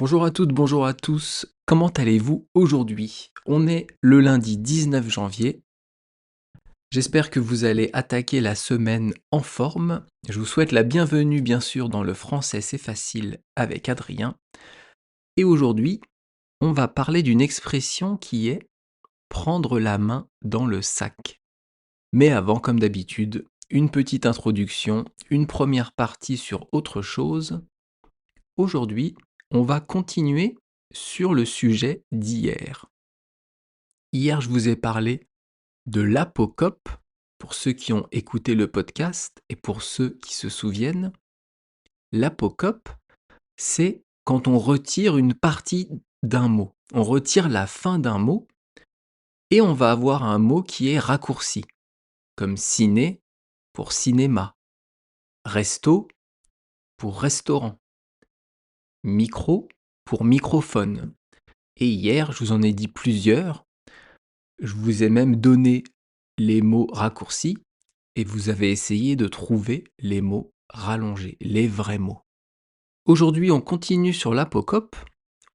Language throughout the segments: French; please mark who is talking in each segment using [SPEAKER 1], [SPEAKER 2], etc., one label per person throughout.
[SPEAKER 1] Bonjour à toutes, bonjour à tous. Comment allez-vous aujourd'hui? On est le lundi 19 janvier. J'espère que vous allez attaquer la semaine en forme. Je vous souhaite la bienvenue bien sûr dans le français c'est facile avec Adrien. Et aujourd'hui, on va parler d'une expression qui est prendre la main dans le sac. Mais avant, comme d'habitude, une petite introduction, une première partie sur autre chose. Aujourd'hui, on va continuer sur le sujet d'hier. Hier, je vous ai parlé de l'apocope, pour ceux qui ont écouté le podcast et pour ceux qui se souviennent. L'apocope, c'est quand on retire une partie d'un mot. On retire la fin d'un mot et on va avoir un mot qui est raccourci, comme ciné pour cinéma, resto pour restaurant, micro pour microphone. Et hier, je vous en ai dit plusieurs. Je vous ai même donné les mots raccourcis et vous avez essayé de trouver les mots rallongés, les vrais mots. Aujourd'hui, on continue sur l'apocope,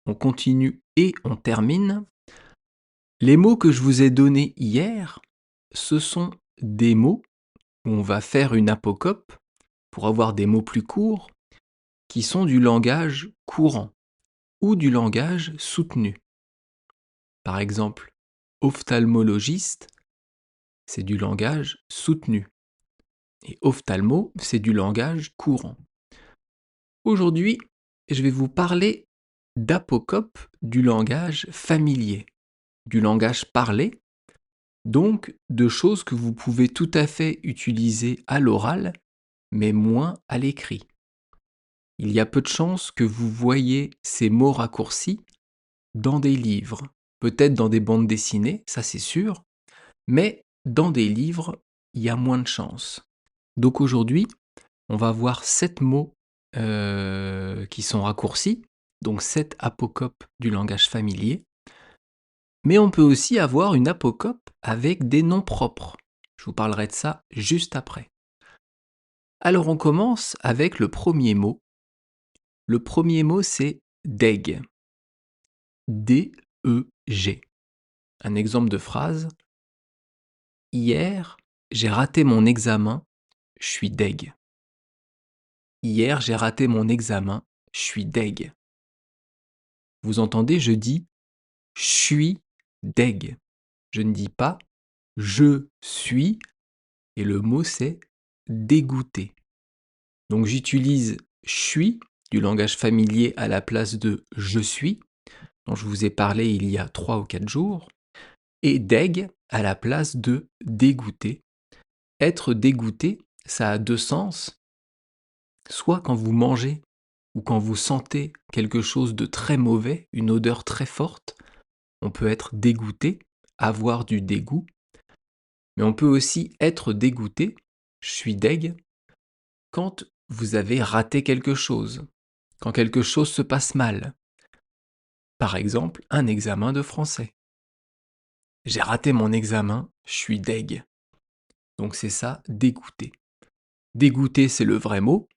[SPEAKER 1] on continue et on termine. Les mots que je vous ai donnés hier, ce sont des mots où on va faire une apocope pour avoir des mots plus courts qui sont du langage courant ou du langage soutenu. Par exemple, ophtalmologiste, c'est du langage soutenu. Et ophtalmo, c'est du langage courant. Aujourd'hui, je vais vous parler d'apocope du langage familier, du langage parlé, donc de choses que vous pouvez tout à fait utiliser à l'oral, mais moins à l'écrit. Il y a peu de chances que vous voyez ces mots raccourcis dans des livres, peut-être dans des bandes dessinées, ça c'est sûr, mais dans des livres, il y a moins de chances. Donc aujourd'hui, on va voir 7 mots qui sont raccourcis, donc 7 apocopes du langage familier. Mais on peut aussi avoir une apocope avec des noms propres. Je vous parlerai de ça juste après. Alors on commence avec le premier mot. Le premier mot c'est deg. D-E-G. Un exemple de phrase. Hier, j'ai raté mon examen, je suis deg. Hier, j'ai raté mon examen, je suis deg. Vous entendez, je dis je suis deg. Je ne dis pas je suis et le mot c'est dégoûté. Donc j'utilise je suis du langage familier à la place de je suis, dont je vous ai parlé il y a 3 ou 4 jours, et deg à la place de dégoûté. Être dégoûté, ça a 2 sens. Soit quand vous mangez ou quand vous sentez quelque chose de très mauvais, une odeur très forte, on peut être dégoûté, avoir du dégoût. Mais on peut aussi être dégoûté, je suis deg, quand vous avez raté quelque chose, quand quelque chose se passe mal. Par exemple, un examen de français. J'ai raté mon examen, je suis deg. Donc c'est ça, dégoûté. Dégoûté, c'est le vrai mot.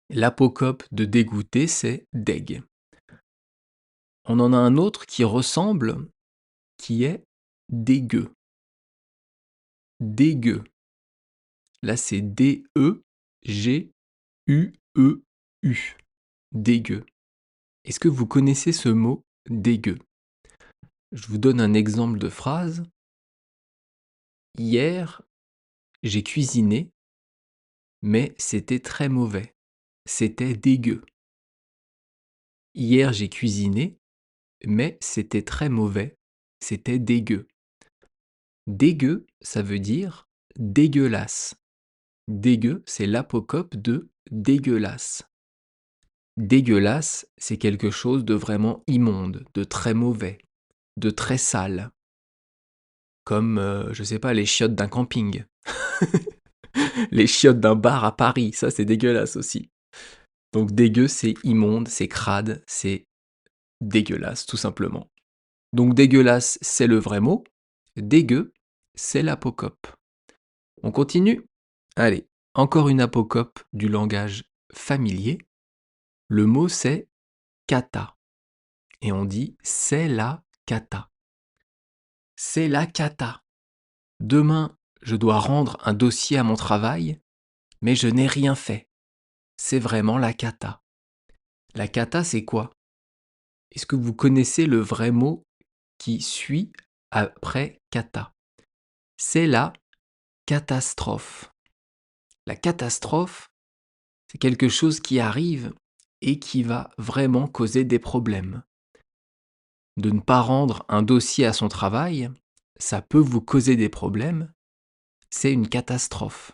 [SPEAKER 1] L'apocope de dégoûté, c'est deg. On en a un autre qui ressemble, qui est dégueu. Dégueu. Là, c'est D-E-G-U-E-U. Dégueu. Est-ce que vous connaissez ce mot dégueu? Je vous donne un exemple de phrase. Hier, j'ai cuisiné, mais c'était très mauvais. C'était dégueu. Hier, j'ai cuisiné, mais c'était très mauvais. C'était dégueu. Dégueu, ça veut dire dégueulasse. Dégueu, c'est l'apocope de dégueulasse. Dégueulasse, c'est quelque chose de vraiment immonde, de très mauvais, de très sale. Comme, je sais pas, les chiottes d'un camping. Les chiottes d'un bar à Paris, ça c'est dégueulasse aussi. Donc dégueu, c'est immonde, c'est crade, c'est dégueulasse, tout simplement. Donc dégueulasse, c'est le vrai mot. Dégueu, c'est l'apocope. On continue? Allez, encore une apocope du langage familier. Le mot c'est cata. Et on dit c'est la cata. C'est la cata. Demain, je dois rendre un dossier à mon travail, mais je n'ai rien fait. C'est vraiment la cata. La cata, c'est quoi? Est-ce que vous connaissez le vrai mot qui suit après cata? C'est la catastrophe. La catastrophe, c'est quelque chose qui arrive et qui va vraiment causer des problèmes. De ne pas rendre un dossier à son travail, ça peut vous causer des problèmes, c'est une catastrophe.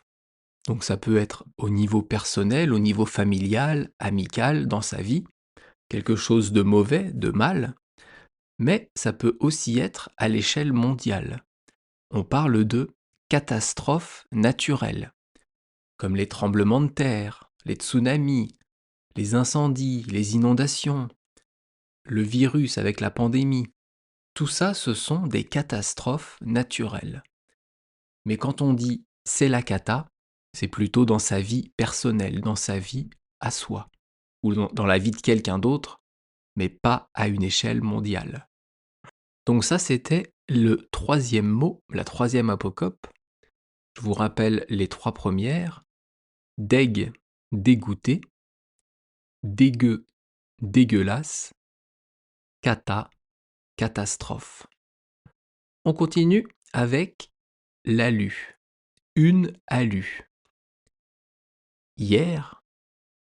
[SPEAKER 1] Donc ça peut être au niveau personnel, au niveau familial, amical, dans sa vie, quelque chose de mauvais, de mal, mais ça peut aussi être à l'échelle mondiale. On parle de catastrophes naturelles, comme les tremblements de terre, les tsunamis, les incendies, les inondations, le virus avec la pandémie. Tout ça, ce sont des catastrophes naturelles. Mais quand on dit c'est la cata, c'est plutôt dans sa vie personnelle, dans sa vie à soi, ou dans la vie de quelqu'un d'autre, mais pas à une échelle mondiale. Donc ça, c'était le troisième mot, la troisième apocope. Je vous rappelle les trois premières. Deg, dégoûté. Dégueu, dégueulasse. Cata, catastrophe. On continue avec l'alu. Une alu. Hier,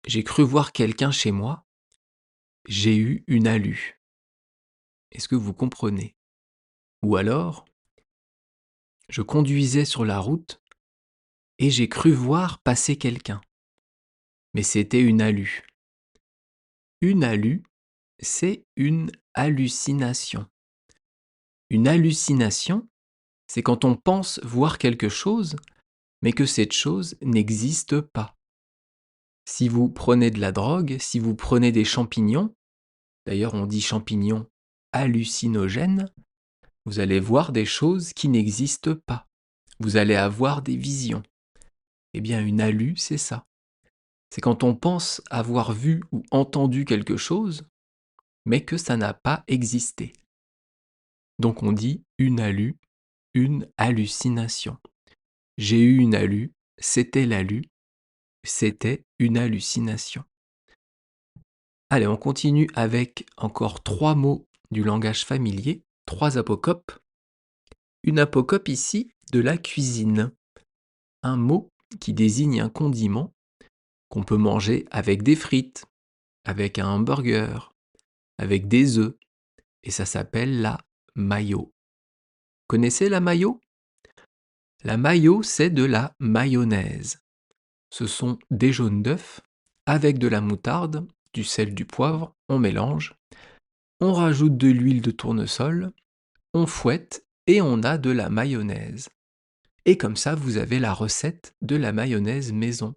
[SPEAKER 1] j'ai cru voir quelqu'un chez moi. J'ai eu une alu. Est-ce que vous comprenez? Ou alors, je conduisais sur la route et j'ai cru voir passer quelqu'un. Mais c'était une alu. Une alu, c'est une hallucination. Une hallucination, c'est quand on pense voir quelque chose, mais que cette chose n'existe pas. Si vous prenez de la drogue, si vous prenez des champignons, d'ailleurs on dit champignons hallucinogènes, vous allez voir des choses qui n'existent pas. Vous allez avoir des visions. Eh bien, une hallu, c'est ça. C'est quand on pense avoir vu ou entendu quelque chose, mais que ça n'a pas existé. Donc on dit une hallu, une hallucination. J'ai eu une hallu, c'était l'hallu, c'était une hallucination. Allez, on continue avec encore 3 mots du langage familier, 3 apocopes. Une apocope ici de la cuisine. Un mot qui désigne un condiment qu'on peut manger avec des frites, avec un hamburger, avec des œufs. Et ça s'appelle la mayo. Connaissez la mayo? La mayo, c'est de la mayonnaise. Ce sont des jaunes d'œufs avec de la moutarde, du sel, du poivre, on mélange. On rajoute de l'huile de tournesol, on fouette et on a de la mayonnaise. Et comme ça, vous avez la recette de la mayonnaise maison.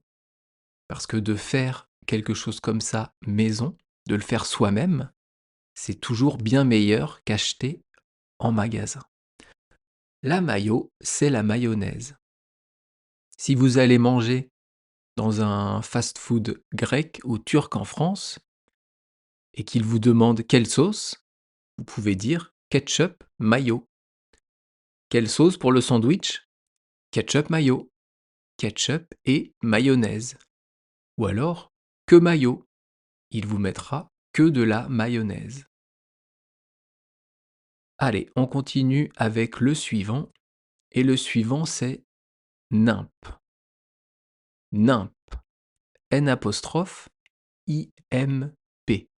[SPEAKER 1] Parce que de faire quelque chose comme ça maison, de le faire soi-même, c'est toujours bien meilleur qu'acheter en magasin. La mayo, c'est la mayonnaise. Si vous allez manger dans un fast-food grec ou turc en France et qu'il vous demande quelle sauce, vous pouvez dire ketchup mayo. Quelle sauce pour le sandwich? Ketchup mayo. Ketchup et mayonnaise. Ou alors que mayo. Il vous mettra que de la mayonnaise. Allez, on continue avec le suivant. Et le suivant, c'est nimp. Nimp. N apostrophe I-M-P.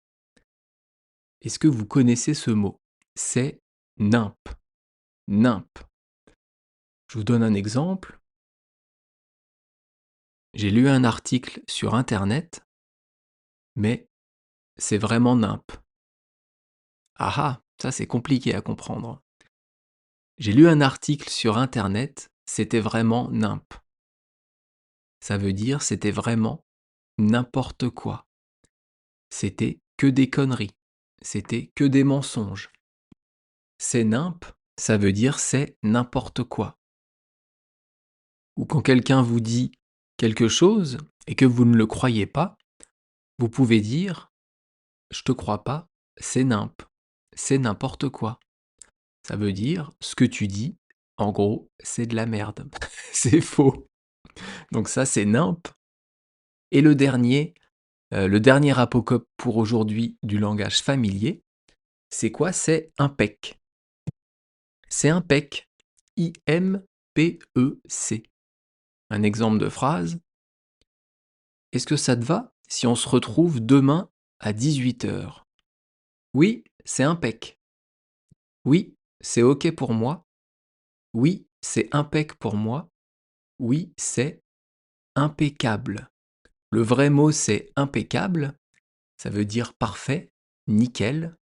[SPEAKER 1] Est-ce que vous connaissez ce mot? C'est nimp. Nimp. Je vous donne un exemple. J'ai lu un article sur Internet, mais c'est vraiment nimp. Ah ah, ça c'est compliqué à comprendre. J'ai lu un article sur Internet, c'était vraiment nimp. Ça veut dire c'était vraiment n'importe quoi. C'était que des conneries. C'était que des mensonges. C'est nimp, ça veut dire c'est n'importe quoi. Ou quand quelqu'un vous dit quelque chose et que vous ne le croyez pas, vous pouvez dire je te crois pas, c'est nimp, c'est n'importe quoi. Ça veut dire ce que tu dis, en gros, c'est de la merde. C'est faux. Donc ça, c'est nimp. Et le dernier apocope pour aujourd'hui du langage familier, c'est quoi? C'est impec. C'est impec. I-M-P-E-C. Un exemple de phrase. Est-ce que ça te va si on se retrouve demain à 18 h? Oui, c'est impec. Oui, c'est OK pour moi. Oui, c'est impec pour moi. Oui, c'est impeccable. Le vrai mot, c'est impeccable. Ça veut dire parfait, nickel.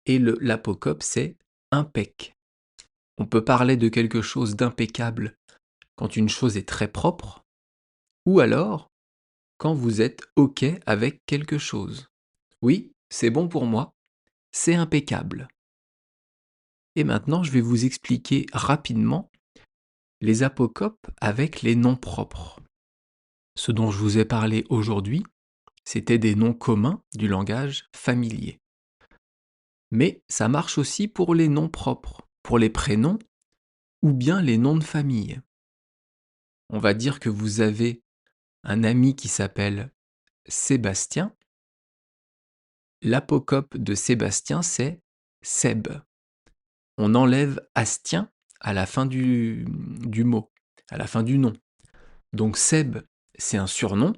[SPEAKER 1] Et l'apocope, c'est impec. On peut parler de quelque chose d'impeccable quand une chose est très propre, ou alors quand vous êtes OK avec quelque chose. Oui, c'est bon pour moi, c'est impeccable. Et maintenant, je vais vous expliquer rapidement les apocopes avec les noms propres. Ce dont je vous ai parlé aujourd'hui, c'était des noms communs du langage familier. Mais ça marche aussi pour les noms propres, pour les prénoms ou bien les noms de famille. On va dire que vous avez un ami qui s'appelle Sébastien. L'apocope de Sébastien, c'est Seb. On enlève Astien à la fin du mot, à la fin du nom. Donc Seb, c'est un surnom,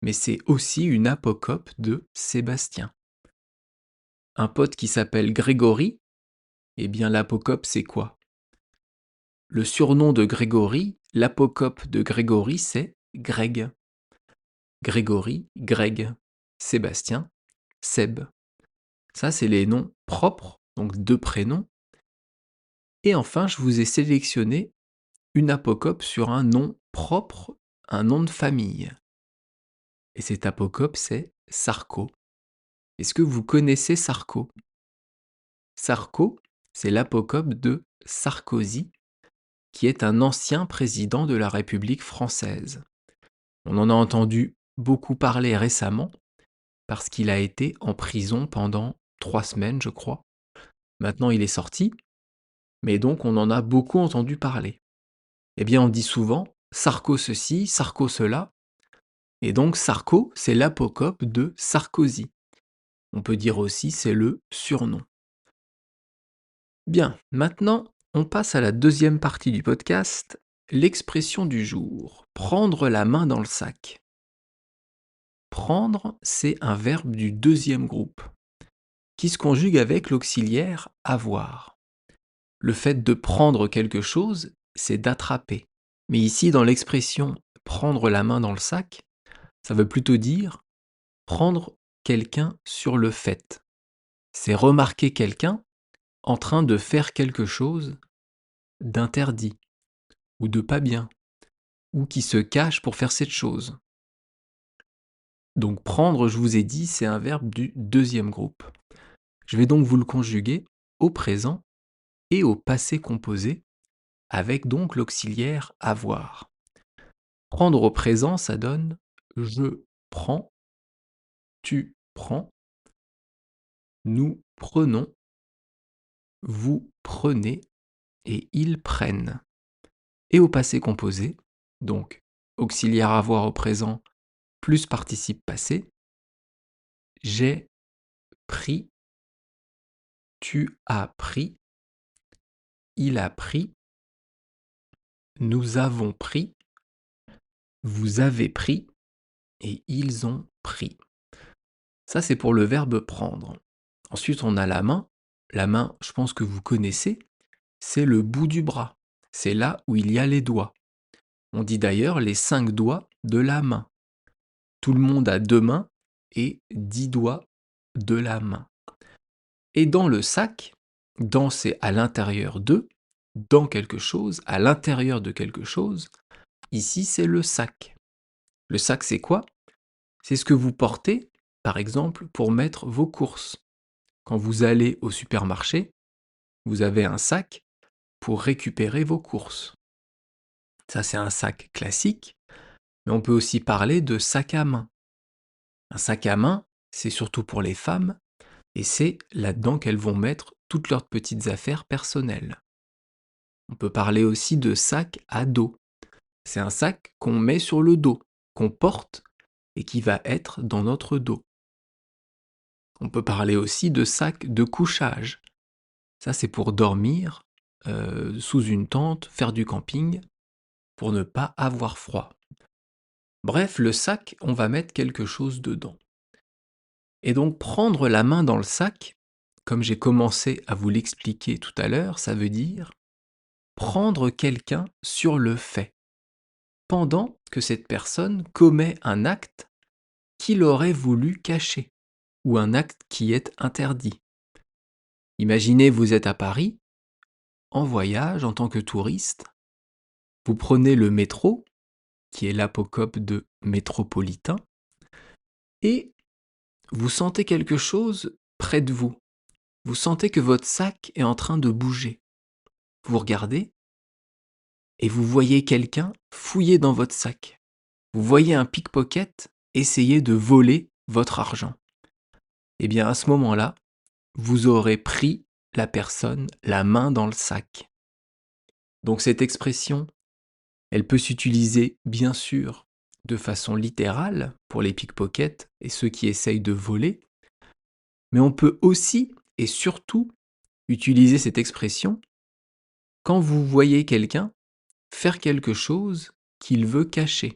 [SPEAKER 1] mais c'est aussi une apocope de Sébastien. Un pote qui s'appelle Grégory, eh bien l'apocope c'est quoi? Le surnom de Grégory, l'apocope de Grégory, c'est Greg. Grégory, Greg. Sébastien, Seb. Ça, c'est les noms propres, donc deux prénoms. Et enfin, je vous ai sélectionné une apocope sur un nom propre, un nom de famille. Et cet apocope, c'est Sarko. Est-ce que vous connaissez Sarko? Sarko, c'est l'apocope de Sarkozy, qui est un ancien président de la République française. On en a entendu beaucoup parler récemment, parce qu'il a été en prison pendant 3 semaines, je crois. Maintenant, il est sorti, mais donc on en a beaucoup entendu parler. Eh bien, on dit souvent Sarko ceci, Sarko cela, et donc Sarko, c'est l'apocope de Sarkozy. On peut dire aussi c'est le surnom. Bien, maintenant, on passe à la deuxième partie du podcast, l'expression du jour. Prendre la main dans le sac. Prendre, c'est un verbe du deuxième groupe, qui se conjugue avec l'auxiliaire avoir. Le fait de prendre quelque chose, c'est d'attraper. Mais ici, dans l'expression prendre la main dans le sac, ça veut plutôt dire prendre quelqu'un sur le fait. C'est remarquer quelqu'un en train de faire quelque chose d'interdit, ou de pas bien, ou qui se cache pour faire cette chose. Donc prendre, je vous ai dit, c'est un verbe du deuxième groupe. Je vais donc vous le conjuguer au présent et au passé composé, avec donc l'auxiliaire avoir. Prendre au présent, ça donne je prends, tu prends, nous prenons, vous prenez et ils prennent. Et au passé composé, donc auxiliaire avoir au présent plus participe passé, j'ai pris, tu as pris, il a pris, nous avons pris, vous avez pris et ils ont pris. Ça, c'est pour le verbe prendre. Ensuite, on a la main. La main, je pense que vous connaissez, c'est le bout du bras. C'est là où il y a les doigts. On dit d'ailleurs les 5 doigts de la main. Tout le monde a 2 mains et 10 doigts de la main. Et dans le sac, dans c'est à l'intérieur de, dans quelque chose, à l'intérieur de quelque chose. Ici, c'est le sac. Le sac, c'est quoi? C'est ce que vous portez, par exemple, pour mettre vos courses. Quand vous allez au supermarché, vous avez un sac pour récupérer vos courses. Ça, c'est un sac classique, mais on peut aussi parler de sac à main. Un sac à main, c'est surtout pour les femmes, et c'est là-dedans qu'elles vont mettre toutes leurs petites affaires personnelles. On peut parler aussi de sac à dos. C'est un sac qu'on met sur le dos, qu'on porte et qui va être dans notre dos. On peut parler aussi de sac de couchage. Ça, c'est pour dormir sous une tente, faire du camping, pour ne pas avoir froid. Bref, le sac, on va mettre quelque chose dedans. Et donc prendre la main dans le sac, comme j'ai commencé à vous l'expliquer tout à l'heure, ça veut dire prendre quelqu'un sur le fait, pendant que cette personne commet un acte qu'il aurait voulu cacher, ou un acte qui est interdit. Imaginez, vous êtes à Paris, en voyage en tant que touriste, vous prenez le métro, qui est l'apocope de métropolitain, et vous sentez quelque chose près de vous. Vous sentez que votre sac est en train de bouger. Vous regardez et vous voyez quelqu'un fouiller dans votre sac. Vous voyez un pickpocket essayer de voler votre argent. Eh bien, à ce moment-là, vous aurez pris la personne la main dans le sac. Donc cette expression, elle peut s'utiliser bien sûr de façon littérale pour les pickpockets et ceux qui essayent de voler, mais on peut aussi et surtout utiliser cette expression quand vous voyez quelqu'un faire quelque chose qu'il veut cacher.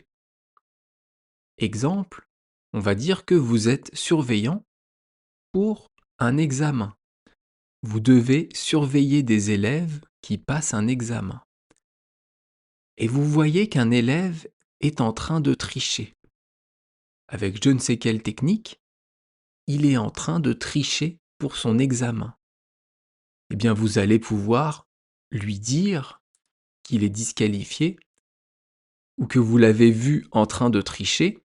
[SPEAKER 1] Exemple, on va dire que vous êtes surveillant pour un examen. Vous devez surveiller des élèves qui passent un examen. Et vous voyez qu'un élève est en train de tricher. Avec je ne sais quelle technique, il est en train de tricher pour son examen. Eh bien, vous allez pouvoir lui dire qu'il est disqualifié ou que vous l'avez vu en train de tricher,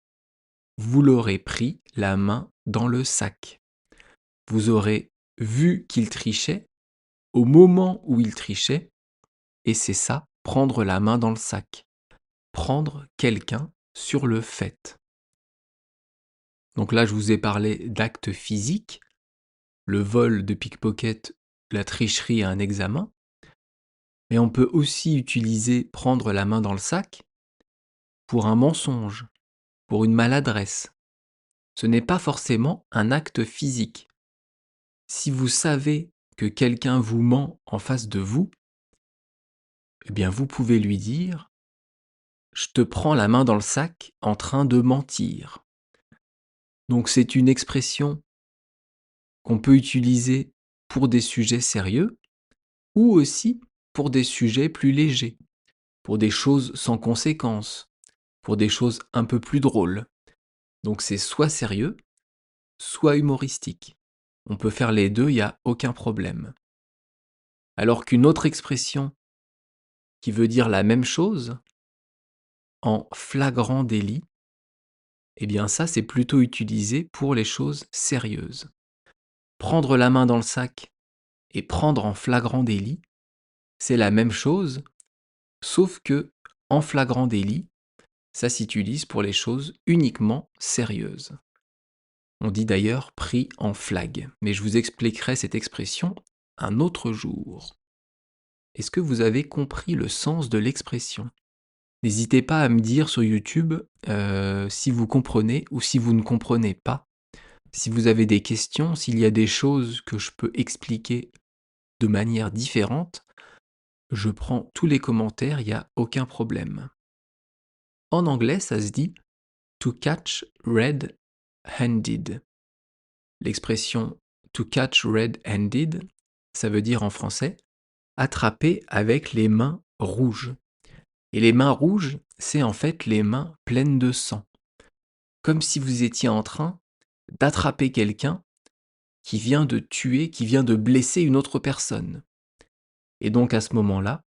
[SPEAKER 1] vous l'aurez pris la main dans le sac. Vous aurez vu qu'il trichait au moment où il trichait, et c'est ça, prendre la main dans le sac. Prendre quelqu'un sur le fait. Donc là, je vous ai parlé d'actes physiques, le vol de pickpocket, la tricherie à un examen, mais on peut aussi utiliser prendre la main dans le sac pour un mensonge, pour une maladresse. Ce n'est pas forcément un acte physique. Si vous savez que quelqu'un vous ment en face de vous, eh bien vous pouvez lui dire « Je te prends la main dans le sac en train de mentir ». Donc c'est une expression qu'on peut utiliser pour des sujets sérieux ou aussi pour des sujets plus légers, pour des choses sans conséquences, pour des choses un peu plus drôles. Donc c'est soit sérieux, soit humoristique. On peut faire les deux, il n'y a aucun problème. Alors qu'une autre expression qui veut dire la même chose, en flagrant délit, eh bien ça c'est plutôt utilisé pour les choses sérieuses. Prendre la main dans le sac et prendre en flagrant délit, c'est la même chose, sauf que en flagrant délit, ça s'utilise pour les choses uniquement sérieuses. On dit d'ailleurs pris en flag, mais je vous expliquerai cette expression un autre jour. Est-ce que vous avez compris le sens de l'expression? N'hésitez pas à me dire sur YouTube si vous comprenez ou si vous ne comprenez pas. Si vous avez des questions, s'il y a des choses que je peux expliquer de manière différente, je prends tous les commentaires, il n'y a aucun problème. En anglais, ça se dit to catch red-handed. L'expression to catch red-handed, ça veut dire en français attraper avec les mains rouges. Et les mains rouges, c'est en fait les mains pleines de sang. Comme si vous étiez en train d'attraper quelqu'un qui vient de tuer, qui vient de blesser une autre personne. Et donc à ce moment-là,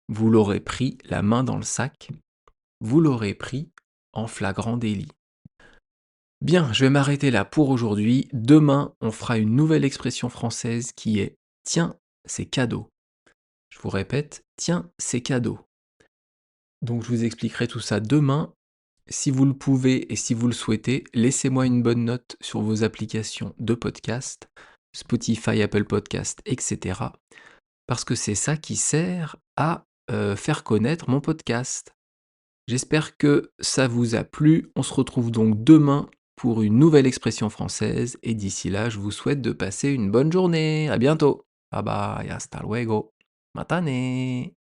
[SPEAKER 1] vous l'aurez pris la main dans le sac, vous l'aurez pris en flagrant délit. Bien, je vais m'arrêter là pour aujourd'hui. Demain, on fera une nouvelle expression française qui est « Tiens, c'est cadeau ». Je vous répète, « Tiens, c'est cadeau ». Donc je vous expliquerai tout ça demain. Si vous le pouvez et si vous le souhaitez, laissez-moi une bonne note sur vos applications de podcast, Spotify, Apple Podcast, etc. Parce que c'est ça qui sert à faire connaître mon podcast. J'espère que ça vous a plu. On se retrouve donc demain pour une nouvelle expression française. Et d'ici là, je vous souhaite de passer une bonne journée. À bientôt. Bye bye, hasta luego. Matane.